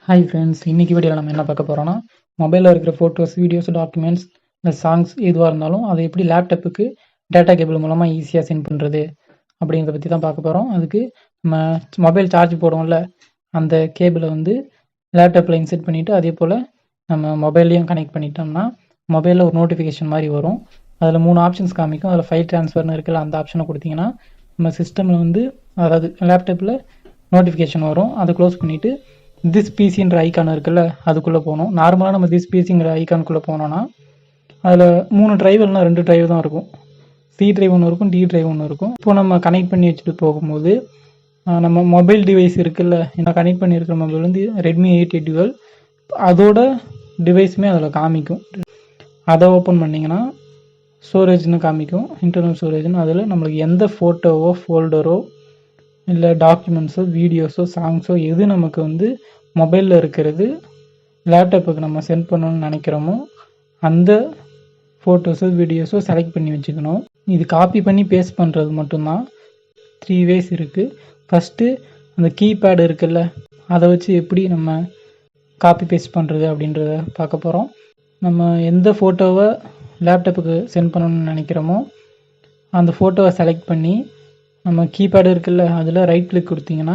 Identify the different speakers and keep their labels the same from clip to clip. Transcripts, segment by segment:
Speaker 1: Hi friends, இன்றைக்கி வீடியோவில் நம்ம என்ன பார்க்க போகிறோன்னா, மொபைலில் இருக்கிற ஃபோட்டோஸ், வீடியோஸ், டாக்குமெண்ட்ஸ், இந்த சாங்ஸ் எதுவாக இருந்தாலும் அதை எப்படி லேப்டாப்புக்கு டேட்டா கேபிள் மூலமாக ஈஸியாக சென்ட் பண்ணுறது அப்படிங்கிறத பற்றி தான் பார்க்க போகிறோம். அதுக்கு நம்ம மொபைல் சார்ஜ் போடுவோம்ல, அந்த கேபிளை வந்து லேப்டாப்பில் இன்செர்ட் பண்ணிவிட்டு அதே போல் நம்ம மொபைல்லையும் கனெக்ட் பண்ணிட்டோம்னா மொபைலில் ஒரு நோட்டிஃபிகேஷன் மாதிரி வரும். அதில் 3 ஆப்ஷன்ஸ் காமிக்கும். அதில் ஃபைல் ட்ரான்ஸ்ஃபர்னு இருக்குல்ல, அந்த ஆப்ஷனை கொடுத்தீங்கன்னா நம்ம சிஸ்டமில் வந்து அதாவது லேப்டாப்பில் நோட்டிஃபிகேஷன் வரும். அதை க்ளோஸ் பண்ணிவிட்டு திஸ் பிசின்ற ஐக்கான் இருக்குல்ல, அதுக்குள்ளே போகணும். நார்மலாக நம்ம திஸ் பிசிங்கிற ஐக்கானுக்குள்ளே போனோன்னா அதில் 3 டிரைவ் இல்லைனா 2 டிரைவ் தான் இருக்கும். சி டிரைவ் ஒன்று இருக்கும், டி டிரைவ் ஒன்று இருக்கும். இப்போ நம்ம கனெக்ட் பண்ணி வச்சுட்டு போகும்போது நம்ம மொபைல் டிவைஸ் இருக்குல்ல, நான் கனெக்ட் பண்ணியிருக்கிற மொபைல் வந்து ரெட்மி 8 அதோட டிவைஸுமே அதில் காமிக்கும். அதை ஓப்பன் பண்ணிங்கன்னா ஸ்டோரேஜ்னு காமிக்கும், இன்டர்னல் ஸ்டோரேஜ்னு. அதில் நம்மளுக்கு எந்த ஃபோட்டோவோ ஃபோல்டரோ இல்லை டாக்குமெண்ட்ஸோ வீடியோஸோ சாங்ஸோ எது நமக்கு வந்து மொபைலில் இருக்கிறது லேப்டாப்புக்கு நம்ம சென்ட் பண்ணணும்னு நினைக்கிறோமோ அந்த ஃபோட்டோஸோ வீடியோஸோ செலக்ட் பண்ணி வச்சுக்கணும். இது காப்பி பண்ணி பேஸ்ட் பண்ணுறது மட்டும்தான். 3 வேஸ் இருக்குது. ஃபஸ்ட்டு அந்த கீபேடு இருக்குல்ல, அதை வச்சு எப்படி நம்ம காப்பி பேஸ்ட் பண்ணுறது அப்படின்றத பார்க்க போகிறோம். நம்ம எந்த ஃபோட்டோவை லேப்டாப்புக்கு சென்ட் பண்ணணும்னு நினைக்கிறோமோ அந்த ஃபோட்டோவை செலக்ட் பண்ணி நம்ம கீபேடு இருக்குல்ல, அதில் ரைட் கிளிக் கொடுத்தீங்கன்னா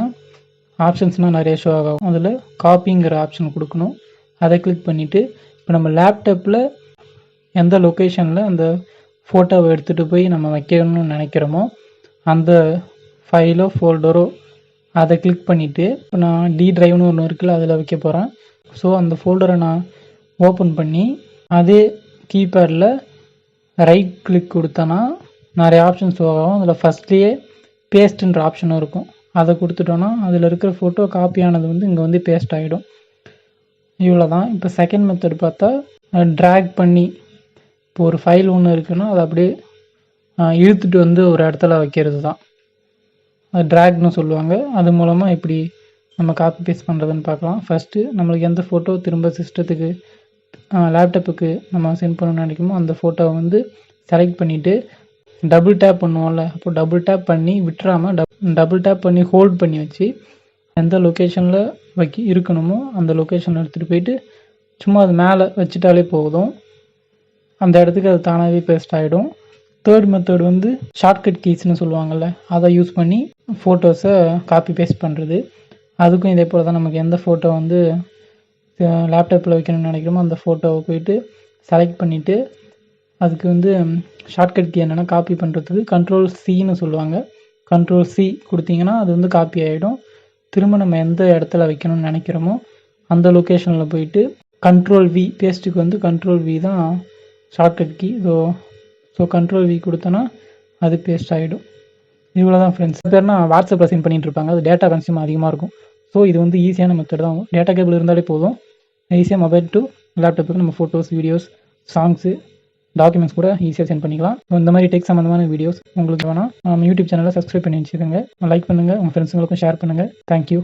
Speaker 1: ஆப்ஷன்ஸ்னால் நிறைய ஷோ ஆகும். அதில் காப்பிங்கிற ஆப்ஷன் கொடுக்கணும். அதை கிளிக் பண்ணிவிட்டு இப்போ நம்ம லேப்டாப்பில் எந்த லொக்கேஷனில் அந்த ஃபோட்டோவை எடுத்துகிட்டு போய் நம்ம வைக்கணும்னு நினைக்கிறோமோ அந்த ஃபைலோ ஃபோல்டரோ அதை கிளிக் பண்ணிவிட்டு இப்போ நான் டி டிரைவ்னு ஒன்று இருக்குல்ல, அதில் வைக்க போகிறேன். ஸோ அந்த ஃபோல்டரை நான் ஓப்பன் பண்ணி அதே கீபேடில் ரைட் கிளிக் கொடுத்தேன்னா நிறைய ஆப்ஷன்ஸ் ஷோ ஆகும். அதில் ஃபஸ்ட்லேயே பேஸ்ட்டுன்ற ஆப்ஷனும் இருக்கும். அதை கொடுத்துட்டோன்னா அதில் இருக்கிற ஃபோட்டோ காப்பியானது வந்து இங்கே வந்து பேஸ்ட் ஆகிடும். இவ்வளோ தான். இப்போ செகண்ட் மெத்தட் பார்த்தா ட்ராக் பண்ணி இப்போ ஒரு ஃபைல் ஒன்று இருக்குன்னா அதை அப்படியே இழுத்துட்டு வந்து ஒரு இடத்துல வைக்கிறது தான் அது ட்ராக்னு சொல்லுவாங்க. அது மூலமாக எப்படி நம்ம காப்பி பேஸ்ட் பண்ணுறதுன்னு பார்க்கலாம். ஃபஸ்ட்டு நம்மளுக்கு எந்த ஃபோட்டோ திரும்ப சிஸ்டத்துக்கு லேப்டாப்புக்கு நம்ம சென்ட் பண்ணணும்னு நினைக்குமோ அந்த ஃபோட்டோவை வந்து செலக்ட் பண்ணிவிட்டு டபுள் டேப் பண்ணுவோம்ல, அப்போ டபுள் டேப் பண்ணி விட்டுறாமல் டபுள் டேப் பண்ணி ஹோல்ட் பண்ணி வச்சு எந்த லொக்கேஷனில் இருக்கணுமோ அந்த லொக்கேஷனில் எடுத்துகிட்டு போயிட்டு சும்மா அது மேலே வச்சுட்டாலே போதும். அந்த இடத்துக்கு அது தானாகவே பேஸ்ட் ஆகிடும். தேர்ட் மெத்தட் வந்து ஷார்ட்கட் கீஸ்னு சொல்லுவாங்கள்ல, அதை யூஸ் பண்ணி ஃபோட்டோஸை காப்பி பேஸ்ட் பண்ணுறது. அதுக்கும் இதே போல் தான். நமக்கு எந்த ஃபோட்டோ வந்து லேப்டாப்பில் வைக்கணும்னு நினைக்கிறோமோ அந்த ஃபோட்டோவை போயிட்டு செலக்ட் பண்ணிவிட்டு அதுக்கு வந்து ஷார்ட்கட் கீ என்னென்னா காப்பி பண்ணுறதுக்கு Ctrl+C சொல்லுவாங்க. Ctrl+C கொடுத்தீங்கன்னா அது வந்து காப்பி ஆகிடும். திரும்ப நம்ம எந்த இடத்துல வைக்கணும்னு நினைக்கிறோமோ அந்த லொக்கேஷனில் போயிட்டு Ctrl+V பேஸ்ட்டுக்கு வந்து Ctrl+V தான் ஷார்ட்கட் கீ. ஸோ Ctrl+V கொடுத்தோன்னா அது பேஸ்ட் ஆகிடும். இவ்வளோ தான் ஃப்ரெண்ட்ஸ். பேர்னா வாட்ஸ்அப்பில் சென்ட் பண்ணிகிட்டு இருப்பாங்க, அது டேட்டா கன்சியூம் அதிகமாக இருக்கும். ஸோ இது வந்து ஈஸியான மெத்தட் தான். டேட்டா கேபிள் இருந்தாலே போதும், ஈஸியாக மொபைல் டு லேப்டாப்புக்கு நம்ம ஃபோட்டோஸ், வீடியோஸ், சாங்ஸு, டாக்குமெண்ட்ஸ் கூட ஈஸியாக சென்ட் பண்ணிக்கலாம். இந்த மாதிரி டெக் சம்மந்தமான வீடியோஸ் உங்களுக்கு வேணால் நம்ம யூடியூப் சேனலை சப்ஸ்கிரைப் பண்ணி வச்சுக்கோங்க. லைக் பண்ணுங்கள், உங்கள் ஃப்ரெண்ட்ஸுங்களுக்கும் ஷேர் பண்ணுங்கள். தேங்க்யூ.